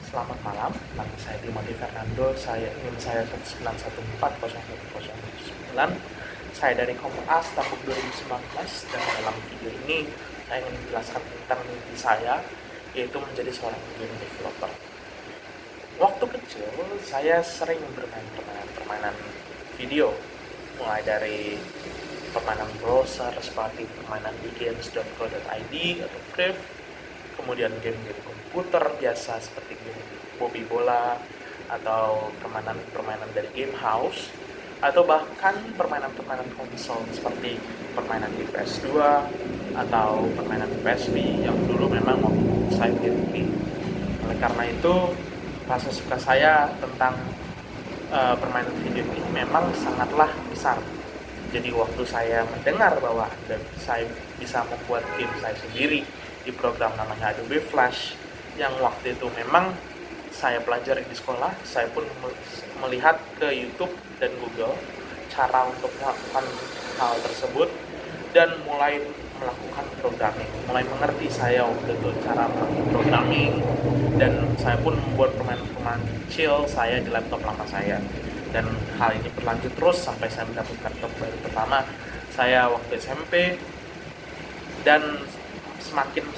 Selamat malam, nama saya Timothy Fernando, saya 191401009. Saya dari Kompas tahun 2019 dan dalam video ini saya ingin menjelaskan tentang mimpi saya, yaitu menjadi seorang game developer. Waktu kecil, saya sering bermain permainan video, mulai dari permainan browser seperti permainan di games.co.id atau Free, kemudian game-game komputer biasa seperti game Bobby Bola atau permainan dari game house, atau bahkan permainan konsol seperti permainan di PS2 atau permainan di PSP yang dulu memang waktu saya game. Oleh karena itu, rasa suka saya tentang permainan video ini memang sangatlah besar. Jadi waktu saya mendengar bahwa saya bisa membuat game saya sendiri di program namanya Adobe Flash, yang waktu itu memang saya pelajari di sekolah, saya pun melihat ke YouTube dan Google cara untuk melakukan hal tersebut dan mulai melakukan programming, mulai mengerti saya waktu itu cara melakukan programming, dan saya pun membuat permainan kecil saya di laptop lama saya, dan hal ini berlanjut terus sampai saya mendapatkan laptop baru pertama saya waktu SMP. Dan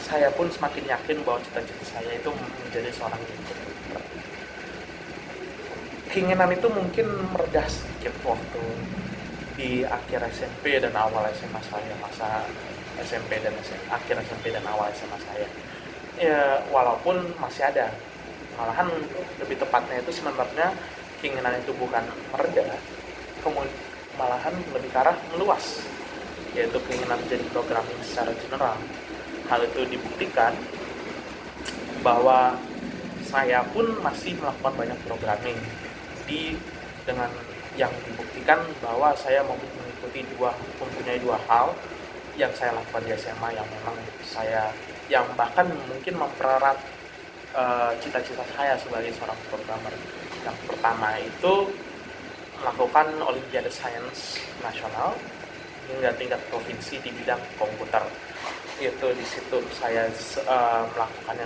saya pun semakin yakin bahwa cita-cita saya itu menjadi seorang youtuber. Keinginan itu mungkin meredah sedikit waktu di akhir SMP dan awal SMA saya, masa SMP dan akhir SMP dan awal SMA saya. Ya, walaupun masih ada. Malahan lebih tepatnya itu sebenarnya keinginan itu bukan mereda, malahan lebih ke arah meluas, yaitu keinginan menjadi programming secara general. Hal itu dibuktikan bahwa saya pun masih melakukan banyak programming dengan yang dibuktikan bahwa saya mempunyai dua hal yang saya lakukan di SMA yang bahkan mungkin mempererat cita-cita saya sebagai seorang programmer. Yang pertama itu melakukan Olimpiade Sains Nasional hingga tingkat provinsi di bidang komputer. Itu di situ saya melakukannya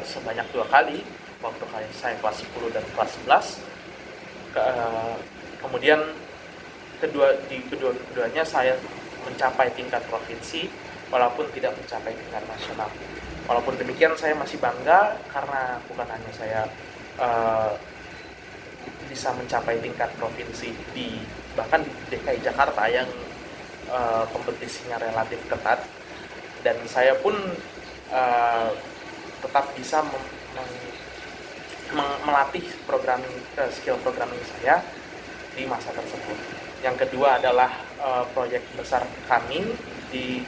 sebanyak dua kali waktu saya kelas 10 dan kelas 11. Kemudian keduanya saya mencapai tingkat provinsi walaupun tidak mencapai tingkat nasional. Walaupun demikian saya masih bangga karena bukan hanya saya bisa mencapai tingkat provinsi bahkan di DKI Jakarta yang kompetisinya relatif ketat, dan saya pun tetap bisa melatih skill programming saya di masa tersebut. Yang kedua adalah proyek besar kami di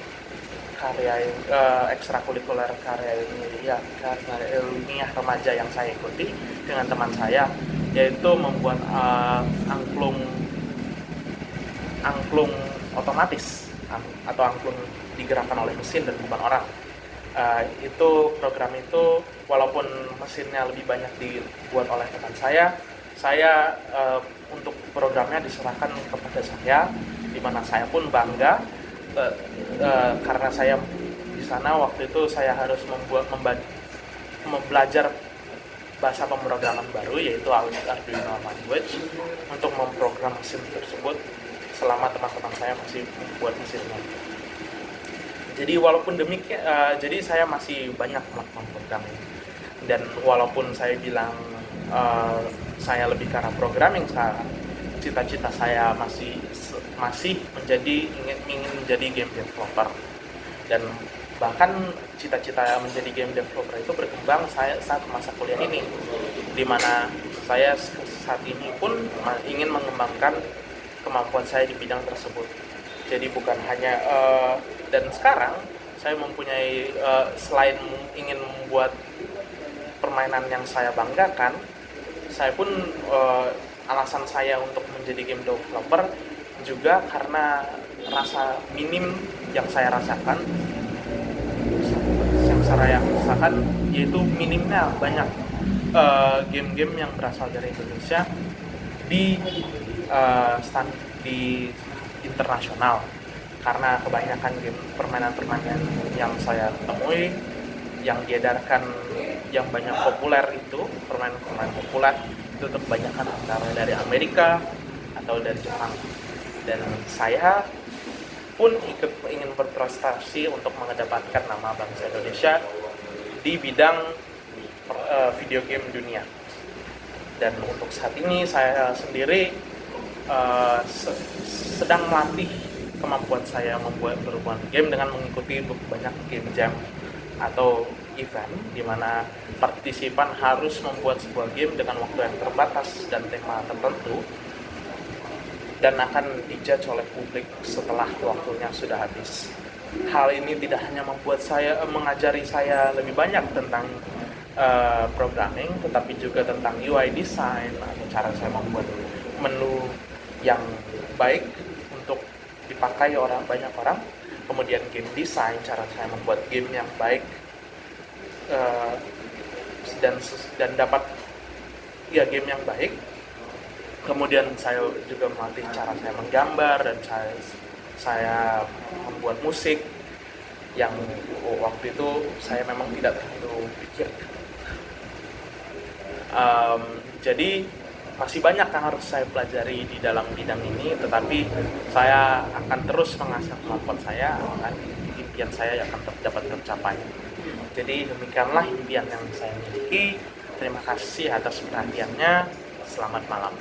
ekstrakurikuler karya ilmiah remaja yang saya ikuti dengan teman saya, yaitu membuat angklung otomatis atau angklung digerakkan oleh mesin dan bukan orang. Itu program itu walaupun mesinnya lebih banyak dibuat oleh teman saya untuk programnya diserahkan kepada saya, di mana saya pun bangga karena saya di sana waktu itu saya harus belajar bahasa pemrograman baru, yaitu Arduino Language, untuk memprogram mesin tersebut selama teman-teman saya masih membuat mesinnya. Jadi walaupun demikian, jadi saya masih banyak melakukan programming, dan walaupun saya bilang saya lebih ke arah programming sekarang, cita-cita saya masih ingin menjadi game developer. Dan bahkan cita-cita menjadi game developer itu berkembang saat masa kuliah ini, di mana saya saat ini pun ingin mengembangkan kemampuan saya di bidang tersebut. Jadi bukan hanya dan sekarang saya mempunyai selain ingin membuat permainan yang saya banggakan, saya pun alasan saya untuk menjadi game developer juga karena rasa minim yang saya rasakan, yaitu minimnya banyak game-game yang berasal dari Indonesia di internasional, karena kebanyakan permainan yang saya temui yang diedarkan yang banyak populer itu, permainan-permainan populer itu kebanyakan antara dari Amerika atau dari Jepang. Dan saya pun ingin berprestasi untuk mengedepankan nama bangsa Indonesia di bidang video game dunia. Dan untuk saat ini saya sendiri sedang melatih kemampuan saya berhubungan game dengan mengikuti banyak game jam atau event di mana partisipan harus membuat sebuah game dengan waktu yang terbatas dan tema tertentu dan akan dijudge oleh publik setelah waktunya sudah habis. Hal ini tidak hanya mengajari saya lebih banyak tentang programming, tetapi juga tentang UI design atau cara saya membuat menu yang baik untuk dipakai banyak orang. Kemudian game design, cara saya membuat game yang baik dan dapat game yang baik. Kemudian saya juga melatih cara saya menggambar dan saya membuat musik yang waktu itu saya memang tidak terlalu pikirkan. Jadi masih banyak yang harus saya pelajari di dalam bidang ini, tetapi saya akan terus mengasah kemampuan saya, akan impian saya akan dapat tercapai. Jadi demikianlah impian yang saya miliki. Terima kasih atas perhatiannya. Selamat malam.